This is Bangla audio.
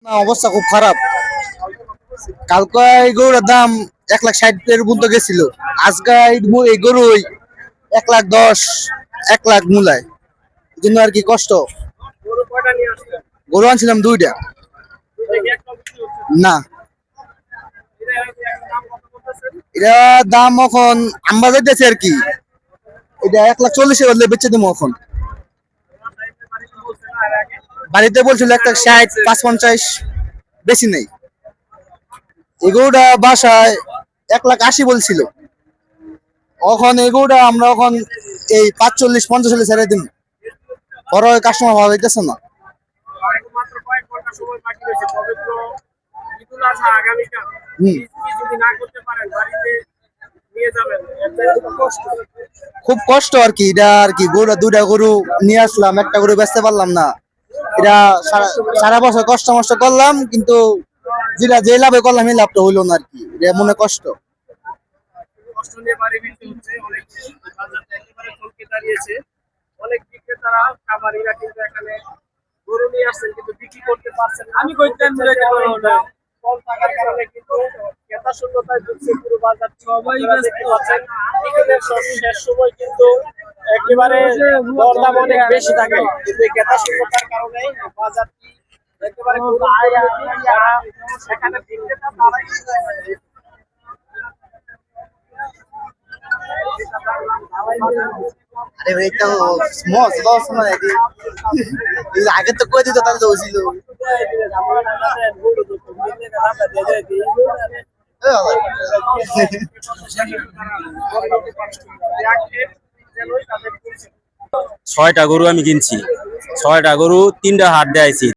অবস্থা খুব খারাপ। কালকে এই গরুর দাম 1,60,000 পর্যন্ত গেছিল। আজকে এই গরু 1,10,000 1,00,000 মূলায়। এই জন্য আর কি কষ্ট। গরু আনছিলাম 2টা। না, এটা দাম এখন আমরা যাইতেছি আর কি। এটা 1,40,000 বদলে বেচে দেবো এখন। বাড়িতে বলছিল 1,60,000 550, বেশি নেই। এগুলোটা বাসায় 1,80,000 বলছিল। এখন এগুলোটা আমরা এখন এই 45-50 ছেড়ে দিন। পরে কাস্টমার ভালো হইতেছে না। খুব কষ্ট আর কি। এটা আর কি গরু 2টা গরু নিয়ে আসলাম, একটা গরু বেচতে পারলাম না। এটা সারা বছর কষ্ট মষ্ট করলাম, কিন্তু যেটা যে লাভে করলাম এই লাভটা হইলো না আর কি। এটা মনে কষ্ট। অনেক বিক্রেতারা খামারিরা কিন্তু এখানে গরু নিয়ে আসছেন, কিন্তু বিক্রি করতে পারছেন না। আমি কইতাম কম থাকার কারণে কিন্তু ক্রেতা শূন্যতায় ভুগছে পুরো বাজার। সবাই দেখতে পাচ্ছেন শেষ সময় কিন্তু একেবারে দরদাম অনেক বেশি থাকে, কিন্তু ক্রেতা শূন্যতার কারণে বাজারটি একেবারে সেখানে বিক্রেতা তারাই আরে ভাই একটা মস লস না এটি আগে তো কই দিত তাহলে তো হইছিল। ছয়টা গরু আমি কিনছি, 6টা গরু 3টা হাট দেয়াইছি।